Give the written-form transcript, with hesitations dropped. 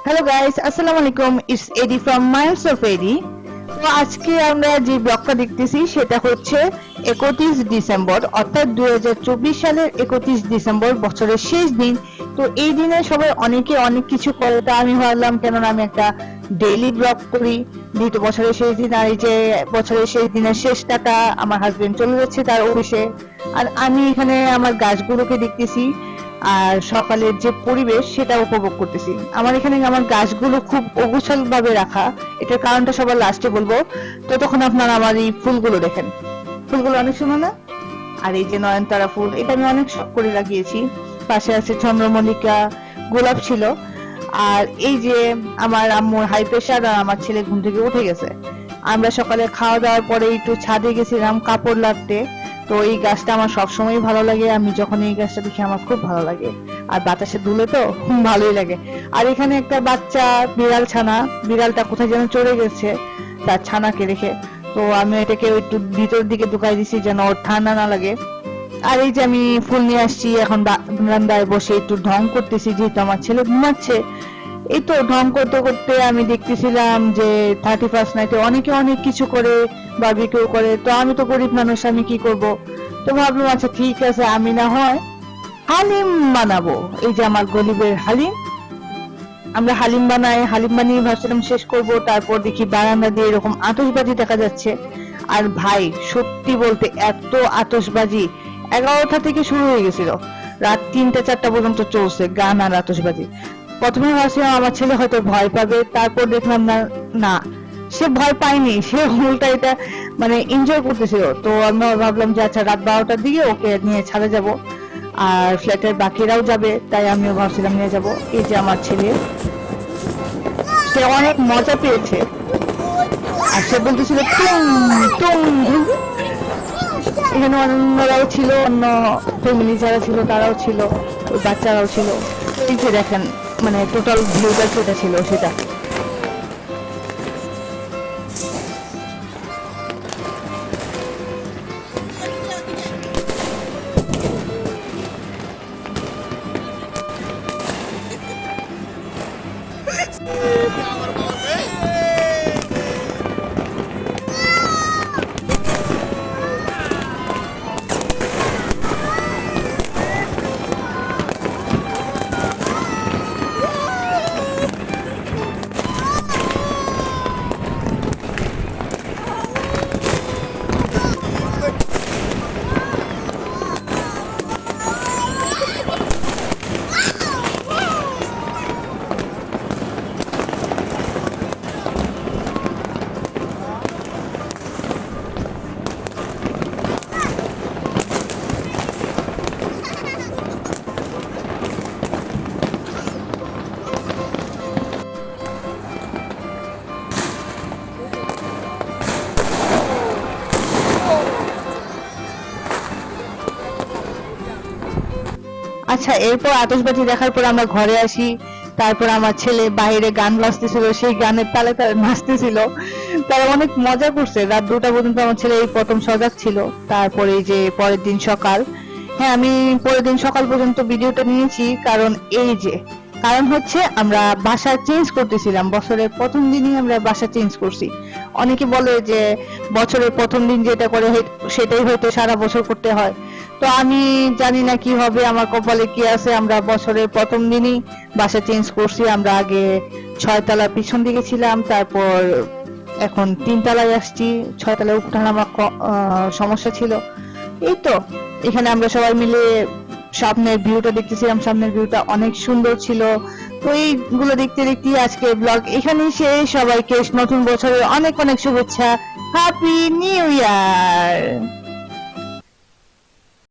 Hello guys, আসসালামু আলাইকুম। It's Eddie from Minds of Eddie. তো আজকে আমরা যে ব্লগটা দেখতেছি সেটা হচ্ছে 31 ডিসেম্বর, অর্থাৎ 2024 সালের 31 ডিসেম্বর, বছরের শেষ দিন। তো এই দিনে সবাই অনেকে অনেক কিছু করে, তা আমি ভাবলাম কেননা আমি একটা ডেইলি ব্লগ করি, যেহেতু বছরের শেষ দিন। আর এই যে বছরের শেষ দিনের শেষ টাকা আমার হাজবেন্ড চলে যাচ্ছে তার অফিসে, আর আমি এখানে আমার গাছগুলোকে দেখতেছি আর সকালের যে পরিবেশ সেটা উপভোগ করতেছি। আমার এখানে আমার গাছগুলো খুব অগোছাল ভাবে রাখা, এটার কারণটা সবার লাস্টে বলবো। ততক্ষণ আপনারা আমার এই ফুলগুলো দেখেন, ফুলগুলো অনেক সুন্দর না? আর এই যে নয়নতারা ফুল, এটা আমি অনেক শখ করে লাগিয়েছি। পাশে আছে চন্দ্রমল্লিকা, গোলাপ ছিল। আর এই যে আমার আম্মুর হাই প্রেশার, আর আমার ছেলে ঘুম থেকে উঠে গেছে। আমরা সকালে খাওয়া দাওয়ার পরে একটু ছাদে গেছিলাম কাপড় লাটতে। তো এই গাছটা আমার সবসময় ভালো লাগে, আমি যখন এই গাছটা দেখি আমার খুব ভালো লাগে। আর বাতাসে দুলে তো ভালোই লাগে। আর এখানে একটা বাচ্চা বিড়াল ছানা, বিড়ালটা কোথায় যেন চলে গেছে তার ছানাকে রেখে। তো আমি এটাকে একটু ভিতর দিকে ঢুকাই দিছি যেন ওর ঠান্ডা না লাগে। আর এই যে আমি ফুল নিয়ে আসছি, এখন বারান্দায় বসে একটু ঢং করতেছি, যেহেতু আমার ছেলে ঘুমাচ্ছে। এই তো ঢং করতে করতে আমি দেখতেছিলাম যে 31st নাইটে অনেকে অনেক কিছু করে, বারবিকিউ করে। তো আমি তো গরিব মানুষ, আমি কি করব? তো ভাবলাম আচ্ছা ঠিক আছে, আমি না হয় হালিম বানাবো। এই যে আমার গরিবের হালিম, আমরা হালিম বানাই, হালিম বানিয়ে ভাবছিলাম শেষ করব। তারপর দেখি বারান্দা দিয়ে এরকম আতশবাজি দেখা যাচ্ছে। আর ভাই সত্যি বলতে এত আতশবাজি 11টা থেকে শুরু হয়ে গেছিল, রাত 3টা 4টা পর্যন্ত চলছে গান আর আতশবাজি। প্রথমে ভাবছিলাম আমার ছেলে হয়তো ভয় পাবে, তারপর দেখলাম না, না সে ভয় পায়নি, সে উল্টা এটা মানে এনজয় করতেছিল। তো আমি ভাবলাম যে আচ্ছা রাত 12টার দিকে ওকে নিয়ে ছাদে যাব, আর ফ্ল্যাটের বাকিরাও যাবে, তাই আমিও ভাবছিলাম নিয়ে যাব। এই যে আমার ছেলে, সে অনেক মজা পেয়েছে। আর সে বলতেছিল টুং টুং। এখানে অন্যরাও ছিল, অন্য ফ্যামিলি যারা ছিল তারাও ছিল, ওই বাচ্চারাও ছিল। এই যে দেখেন, মানে টোটাল ভিউটা যেটা ছিল সেটা। আচ্ছা, এরপর আতশবাজি দেখার পর আমরা ঘরে আসি। তারপর আমার ছেলে বাইরে গান বাজতেছিল, সেই গানের তালে তালে নাচতেছিল। তারা অনেক মজা করছে, রাত 2টা পর্যন্ত আমার ছেলে এই প্রথম সজাগ ছিল। তারপরে এই যে পরের দিন সকাল, হ্যাঁ আমি পরের দিন সকাল পর্যন্ত ভিডিওটা নিয়েছি, কারণ এই যে কারণ হচ্ছে আমরা বাসা চেঞ্জ করতেছিলাম, বছরের প্রথম দিনই আমরা বাসা চেঞ্জ করছি। অনেকে বলে যে বছরের প্রথম দিন যেটা করে সেটাই হয়তো সারা বছর করতে হয়। তো আমি জানি না কি হবে, আমার কপালে কি আছে, আমরা বছরের প্রথম দিনই বাসা চেঞ্জ করছি। আমরা আগে 6 তলার পিছন দিকে ছিলাম, তারপর এখন 3 তলায় আসছি। 6 তলায় উঠানামা সমস্যা ছিল। এই তো এখানে আমরা সবাই মিলে সামনের ভিউটা দেখতেছিলাম, সামনের ভিউটা অনেক সুন্দর ছিল। তো এইগুলো দেখতে দেখতে আজকে ব্লগ এখানেই শেষ। সবাইকে নতুন বছরের অনেক অনেক শুভেচ্ছা, হ্যাপি নিউ ইয়ার।